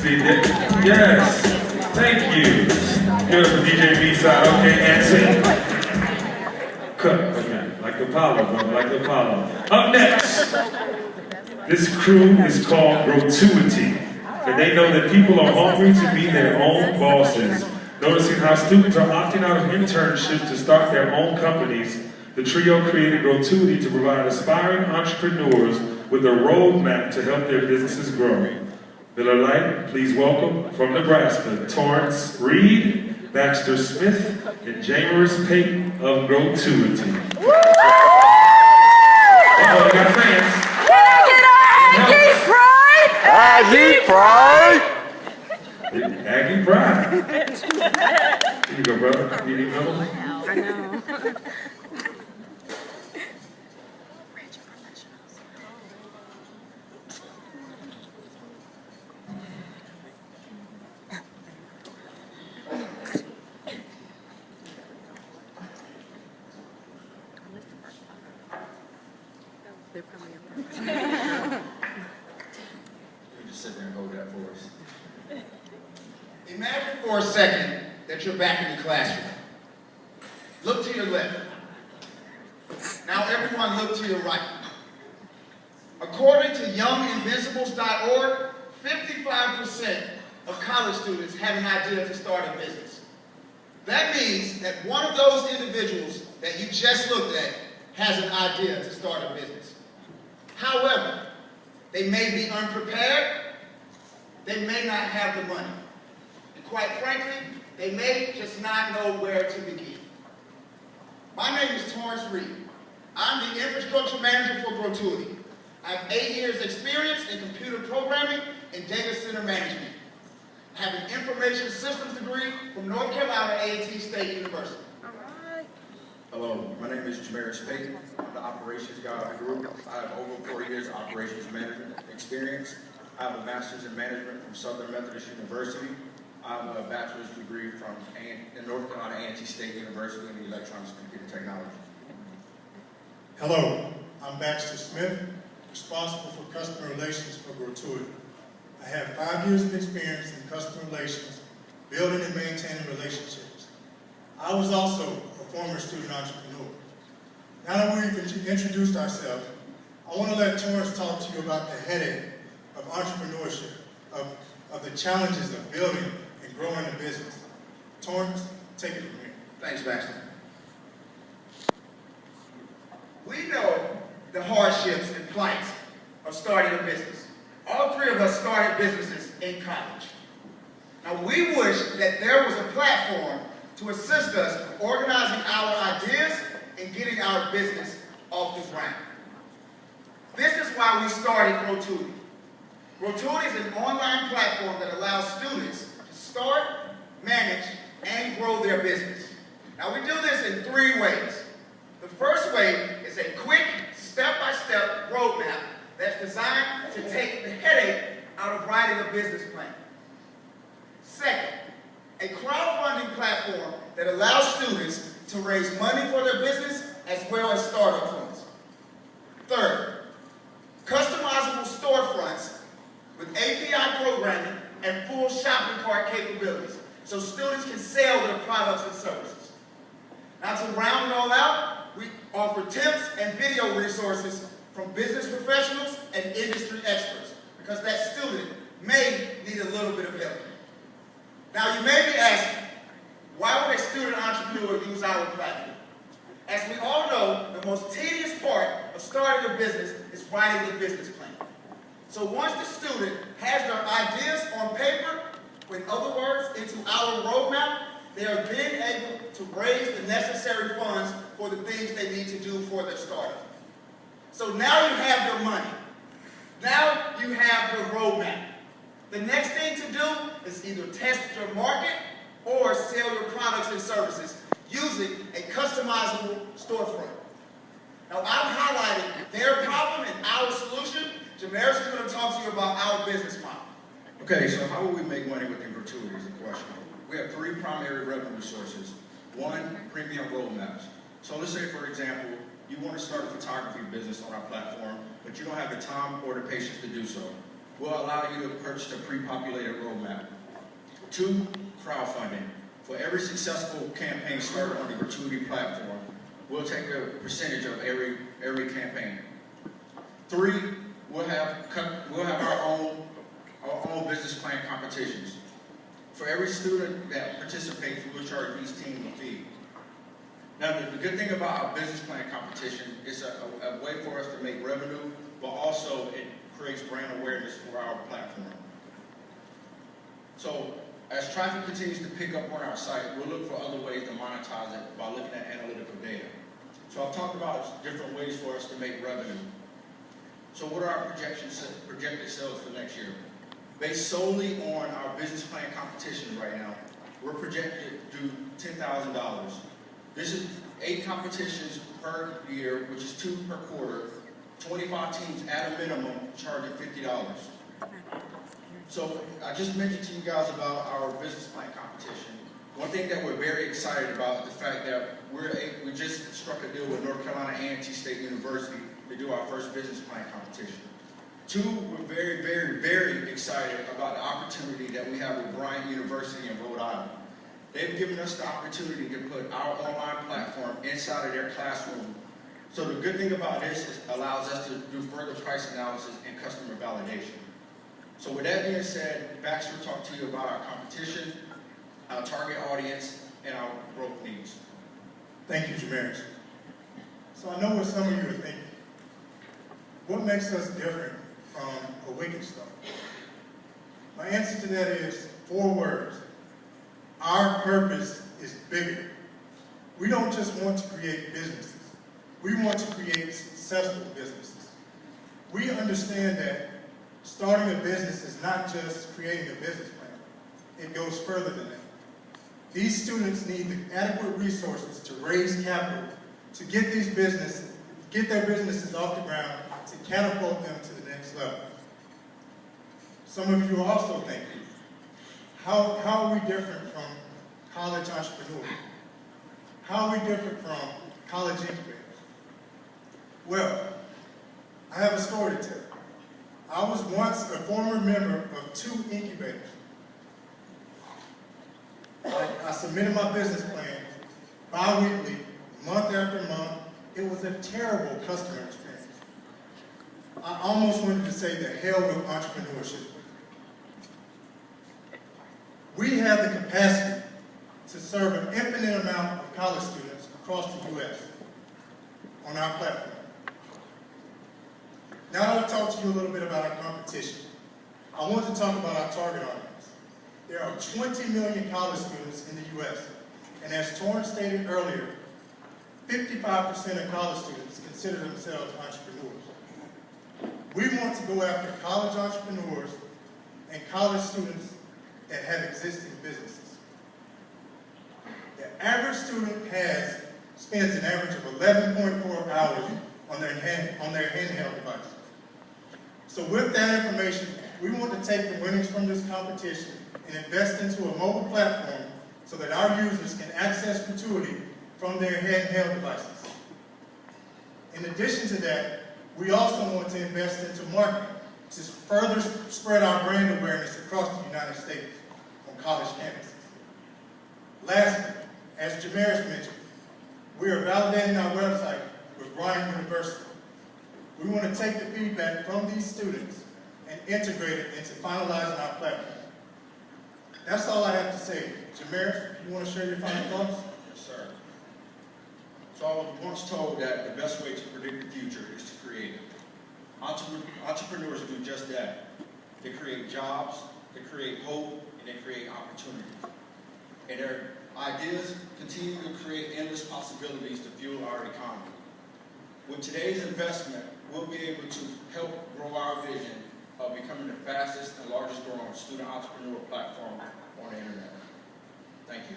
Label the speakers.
Speaker 1: See, yes, thank you. Give it for DJ B-side, okay, and sing. Cut, okay, like the Apollo, bro, like the Apollo. Up next, this crew is called Growtuity, and they know that people are hungry to be their own bosses. Noticing how students are opting out of internships to start their own companies, the trio created Growtuity to provide aspiring entrepreneurs with a roadmap to help their businesses grow. Miller Lite, please welcome from Nebraska, Torrance Reed, Baxter Smith, and Jamerus Payton of Growtuity. Uh-oh, we got fans.
Speaker 2: Aggie pride!
Speaker 1: Aggie pride. Here you go, brother. You need another one?
Speaker 3: I know. They're probably up there.
Speaker 4: You just sit there and hold that for us. Imagine for a second that you're back in the classroom. Look to your left. Now everyone look to your right. According to YoungInvincibles.org, 55% of college students have an idea to start a business. That means that one of those individuals that you just looked at has an idea to start a business. However, they may be unprepared, they may not have the money, and quite frankly, they may just not know where to begin. My name is Torrance Reed. I'm the infrastructure manager for Growtuity. I have 8 years experience in computer programming and data center management. I have an information systems degree from North Carolina A&T State University.
Speaker 5: Hello, my name is Jamerus Payton. I'm the operations guy of the group. I have over 4 years of operations management experience. I have a master's in management from Southern Methodist University. I have a bachelor's degree from North Carolina A&T State University in electronics and computer technology.
Speaker 6: Hello, I'm Baxter Smith, responsible for customer relations for Growtuity. I have 5 years of experience in customer relations, building and maintaining relationships. I was also a former student entrepreneur. Now that we've introduced ourselves, I want to let Torrance talk to you about the headache of entrepreneurship, of the challenges of building and growing a business. Torrance, take it from here.
Speaker 4: Thanks, Baxter. We know the hardships and plights of starting a business. All 3 of us started businesses in college. Now we wish that there was a platform to assist us organizing our ideas and getting our business off the ground. This is why we started Growtuity. Growtuity is an online platform that allows students to start, manage, and grow their business. Now we do this in 3 ways. The first way is a quick, step-by-step roadmap that's designed to take the headache out of writing a business plan. Second, a crowdfunding platform that allows students to raise money for their business as well as startup funds. Third, customizable storefronts with API programming and full shopping cart capabilities so students can sell their products and services. Now to round it all out, we offer tips and video resources from business professionals and industry experts because that student may need a little bit of help. Now you may be asking, why would a student entrepreneur use our platform? As we all know, the most tedious part of starting a business is writing the business plan. So once the student has their ideas on paper, in other words, into our roadmap, they are then able to raise the necessary funds for the things they need to do for their startup. So now you have your money. Now you have your roadmap. The next thing to do is either test your market or sell your products and services using a customizable storefront. Now I'm highlighting their problem and our solution. Jamerus is going to talk to you about our business model.
Speaker 5: Okay, so how will we make money within Growtuity is the question. We have 3 primary revenue sources. 1, premium roadmaps. So let's say, for example, you want to start a photography business on our platform, but you don't have the time or the patience to do so. will allow you to purchase a pre-populated roadmap. 2, crowdfunding. For every successful campaign started on the Growtuity platform, we'll take a percentage of every campaign. 3, we'll have our own business plan competitions. For every student that participates, we'll charge each team a fee. Now, the good thing about our business plan competition is a way for us to make revenue, but also it creates brand awareness for our platform. So, as traffic continues to pick up on our site, we'll look for other ways to monetize it by looking at analytical data. So I've talked about different ways for us to make revenue. So what are our projected sales for next year? Based solely on our business plan competition right now, we're projected to do $10,000. This is 8 competitions per year, which is 2 per quarter. 25 teams at a minimum charging $50. So I just mentioned to you guys about our business plan competition. One thing that we're very excited about is the fact that we just struck a deal with North Carolina A&T State University to do our first business plan competition. 2, we're very, very, very excited about the opportunity that we have with Bryant University in Rhode Island. They've given us the opportunity to put our online platform inside of their classroom. So the good thing about this is it allows us to do further price analysis and customer validation. So with that being said, Baxter will talk to you about our competition, our target audience, and our growth needs.
Speaker 6: Thank you, Jamaris. So I know what some of you are thinking. What makes us different from a wicked start? My answer to that is 4 words. Our purpose is bigger. We don't just want to create businesses. We want to create successful businesses. We understand that starting a business is not just creating a business plan. It goes further than that. These students need the adequate resources to raise capital, to get their businesses off the ground, to catapult them to the next level. Some of you are also thinking, how are we different from college entrepreneurs? How are we different from college incubators? Well, I have a story to tell. I was once a former member of 2 incubators. I submitted my business plan bi-weekly, month after month. It was a terrible customer experience. I almost wanted to say the hell with entrepreneurship. We have the capacity to serve an infinite amount of college students across the U.S. on our platform. Now that I've talked to you a little bit about our competition, I want to talk about our target audience. There are 20 million college students in the U.S., and as Torrance stated earlier, 55% of college students consider themselves entrepreneurs. We want to go after college entrepreneurs and college students that have existing businesses. The average student spends an average of 11.4 hours on their handheld device. So with that information, we want to take the winnings from this competition and invest into a mobile platform so that our users can access Growtuity from their handheld devices. In addition to that, we also want to invest into marketing to further spread our brand awareness across the United States on college campuses. Lastly, as Jamaris mentioned, we are validating our website with Bryant University. We want to take the feedback from these students and integrate it into finalizing our platform. That's all I have to say. Jamaris, you want to share your final thoughts?
Speaker 5: Yes, sir. So I was once told that the best way to predict the future is to create it. Entrepreneurs do just that. They create jobs, they create hope, and they create opportunity. And their ideas continue to create endless possibilities to fuel our economy. With today's investment, we'll be able to help grow our vision of becoming the fastest and largest growing student entrepreneur platform on the internet. Thank you.